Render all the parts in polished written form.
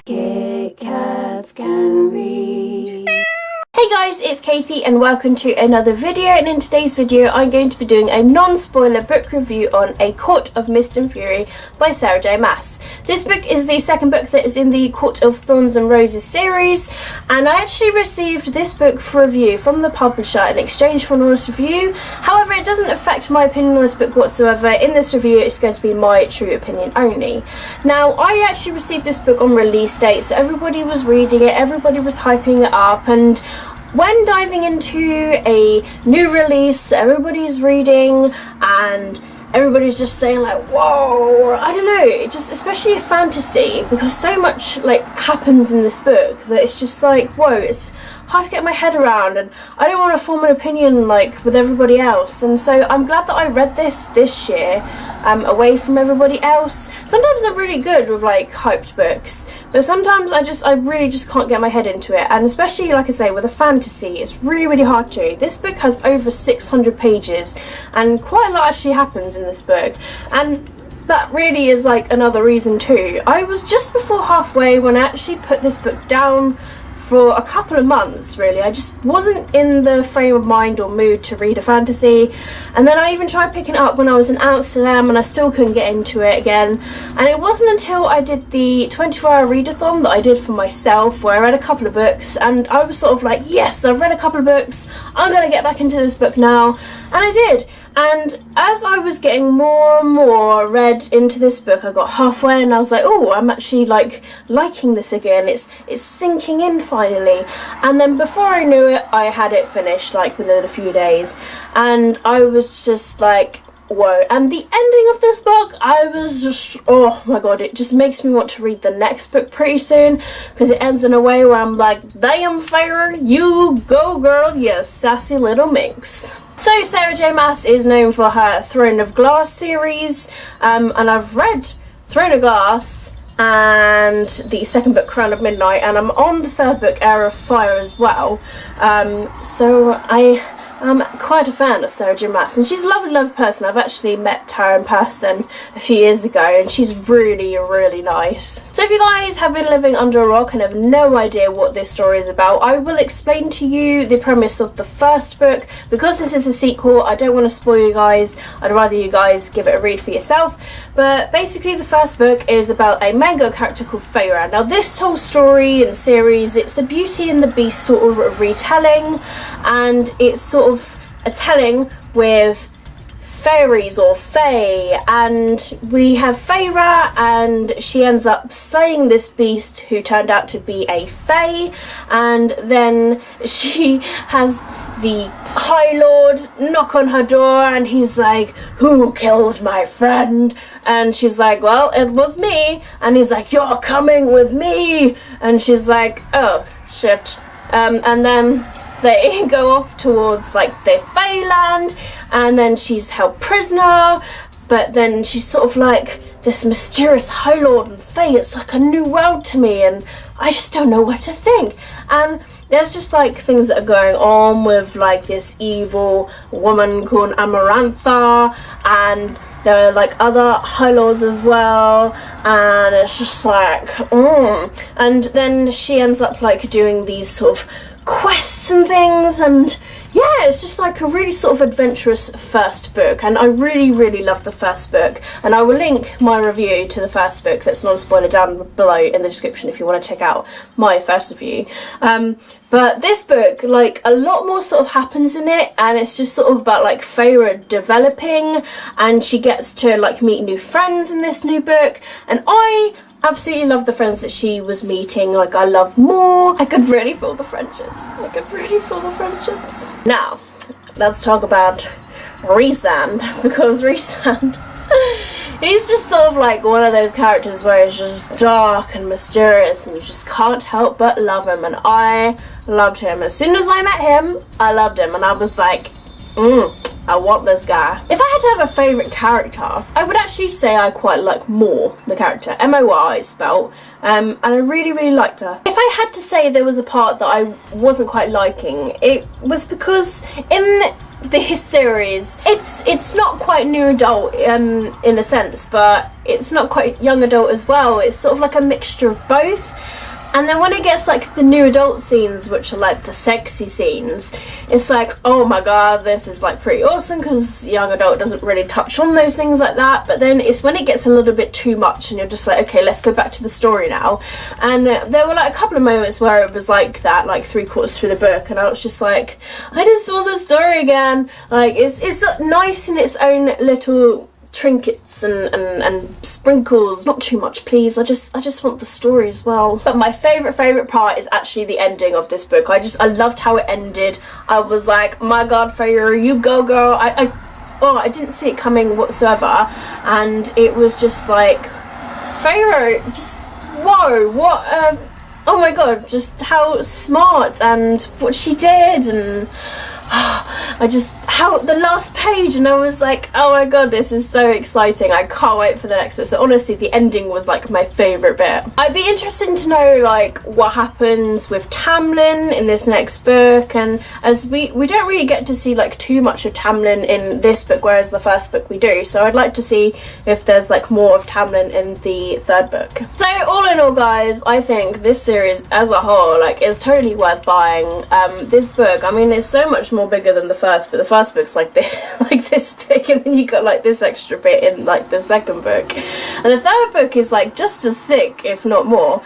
Kit Kats can read. Hey guys, it's Katie and welcome to another video, and in today's video I'm going to be doing a non-spoiler book review on A Court of Mist and Fury by Sarah J. Maas. This book is the second book that is in the Court of Thorns and Roses series, and I actually received this book for review from the publisher in exchange for an honest review. However, it doesn't affect my opinion on this book whatsoever. In this review it's going to be my true opinion only. Now, I actually received this book on release date, so everybody was reading it, everybody was hyping it up, and when diving into a new release that everybody's reading and everybody's just saying like, whoa, I don't know, just especially a fantasy, because so much like happens in this book that it's just like, whoa, it's hard to get my head around, and I don't want to form an opinion like with everybody else. And so I'm glad that I read this year away from everybody else. Sometimes I'm really good with like hyped books, but sometimes I really just can't get my head into it, and especially like I say with a fantasy it's really hard to. This book has over 600 pages and quite a lot actually happens in this book, and that really is like another reason too. I was just before halfway when I actually put this book down for a couple of months, really. I just wasn't in the frame of mind or mood to read a fantasy, and then I even tried picking it up when I was in Amsterdam and I still couldn't get into it again. And it wasn't until I did the 24-hour readathon that I did for myself, where I read a couple of books and I was sort of like, yes, I've read a couple of books, I'm gonna get back into this book now, and I did. And as I was getting more and more read into this book, I got halfway and I was like, oh, I'm actually like liking this again. It's sinking in finally. And then before I knew it, I had it finished like within a few days. And I was just like, whoa. And the ending of this book, I was just, oh my god, it just makes me want to read the next book pretty soon, because it ends in a way where I'm like, damn Fire, you go girl, you sassy little minx. So Sarah J. Maas is known for her Throne of Glass series, and I've read Throne of Glass and the second book, Crown of Midnight, and I'm on the third book, Heir of Fire, as well. So I'm quite a fan of Sarah J. Maas, and she's a lovely person. I've actually met her in person a few years ago, and she's really nice. So if you guys have been living under a rock and have no idea what this story is about, I will explain to you the premise of the first book. Because this is a sequel, I don't want to spoil you guys. I'd rather you guys give it a read for yourself. But basically the first book is about a manga character called Feyre. Now this whole story and series, it's a Beauty and the Beast sort of retelling, and it's sort of a telling with fairies or fae, and we have Feyre, and she ends up slaying this beast who turned out to be a fae, and then she has the High Lord knock on her door, and he's like, who killed my friend? And she's like, well, it was me. And he's like, you're coming with me. And she's like, oh shit. And then they go off towards like the Feyland, and then she's held prisoner, but then she's sort of like this mysterious High Lord and Fae. It's like a new world to me, and I just don't know what to think. And there's just like things that are going on with like this evil woman called Amarantha, and there are like other High Lords as well, and it's just like, and then she ends up like doing these sort of quests and things, and yeah, it's just like a really sort of adventurous first book, and I really love the first book, and I will link my review to the first book that's non-spoiler down below in the description if you want to check out my first review. But this book, like, a lot more sort of happens in it, and it's just sort of about like Feyre developing, and she gets to like meet new friends in this new book, and I absolutely love the friends that she was meeting. Like, I love more. I could really feel the friendships. Now, let's talk about Rhysand, because Rhysand, he's just sort of like one of those characters where it's just dark and mysterious, and you just can't help but love him, and I loved him. As soon as I met him, I loved him, and I was like, I want this guy. If I had to have a favourite character, I would actually say I quite like Moore, the character, M-O-R spelled, and I really liked her. If I had to say there was a part that I wasn't quite liking, it was because in this series. It's not quite new adult in a sense, but it's not quite young adult as well. It's sort of like a mixture of both. And then when it gets like the new adult scenes, which are like the sexy scenes, it's like, oh my god, this is like pretty awesome, because young adult doesn't really touch on those things like that. But then it's when it gets a little bit too much and you're just like, okay, let's go back to the story now. And there were like a couple of moments where it was like that, like 3/4 through the book, and I was just like, I just want the story again. Like it's nice in its own little trinkets and sprinkles. Not too much, please. I just want the story as well. But my favorite part is actually the ending of this book. I loved how it ended. I was like, my god, Feyre, you go girl. I didn't see it coming whatsoever, and it was just like, Feyre, just whoa, what oh my god, just how smart and what she did, and how the last page, and I was like, oh my god, this is so exciting. I can't wait for the next bit. So honestly, the ending was like my favourite bit. I'd be interested to know like what happens with Tamlin in this next book, and as we don't really get to see like too much of Tamlin in this book, whereas the first book we do. So I'd like to see if there's like more of Tamlin in the third book. So all in all, guys, I think this series as a whole like is totally worth buying. This book, I mean, it's so much more bigger than the first, but the first book's like this, like this big, and then you got like this extra bit in like the second book, and the third book is like just as thick, if not more.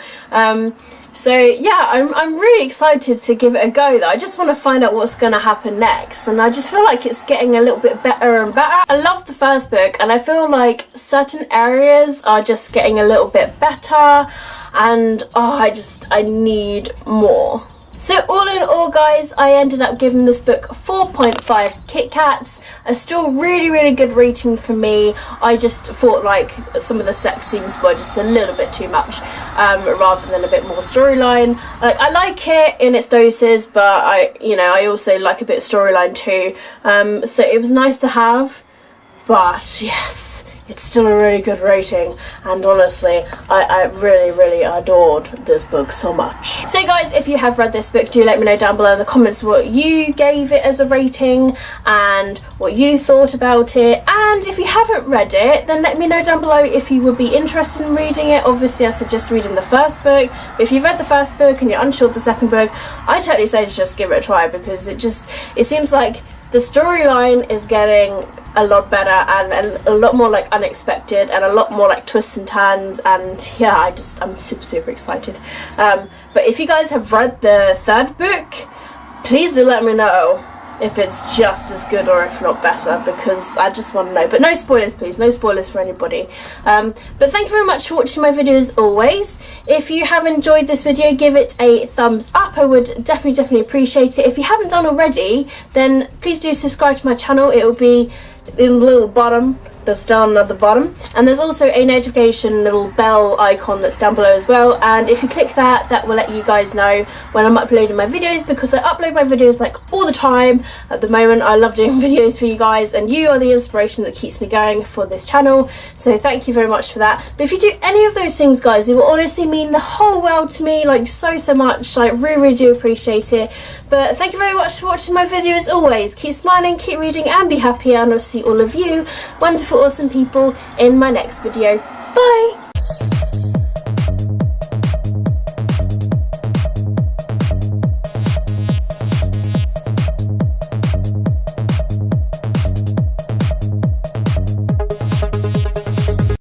So yeah, I'm really excited to give it a go though. I just want to find out what's going to happen next, and I just feel like it's getting a little bit better and better. I love the first book, and I feel like certain areas are just getting a little bit better, and I need more. So all in all, guys, I ended up giving this book 4.5 Kit Kats. A still really good rating for me. I just thought like some of the sex scenes were just a little bit too much, rather than a bit more storyline. Like, I like it in its doses, but I also like a bit of storyline too. So it was nice to have, but yes, it's still a really good rating, and honestly, I really adored this book so much. So guys, if you have read this book, do let me know down below in the comments what you gave it as a rating and what you thought about it. And if you haven't read it, then let me know down below if you would be interested in reading it. Obviously, I suggest reading the first book, but if you've read the first book and you're unsure of the second book, I totally say to just give it a try, because it seems like the storyline is getting a lot better and a lot more like unexpected, and a lot more like twists and turns, and yeah, I'm super excited. But if you guys have read the third book, please do let me know if it's just as good or if not better, because I just want to know. But no spoilers, please, no spoilers for anybody. But thank you very much for watching my video as always. If you have enjoyed this video, give it a thumbs up. I would definitely appreciate it. If you haven't done already, then please do subscribe to my channel. It will be in the little bottom that's down at the bottom, and there's also a notification little bell icon that's down below as well, and if you click that, that will let you guys know when I'm uploading my videos, because I upload my videos like all the time at the moment. I love doing videos for you guys, and you are the inspiration that keeps me going for this channel, so thank you very much for that. But if you do any of those things, guys, it will honestly mean the whole world to me, like so much. I really do appreciate it. But thank you very much for watching my video as always. Keep smiling, keep reading, and be happy, and I'll see all of you wonderful awesome people in my next video. Bye!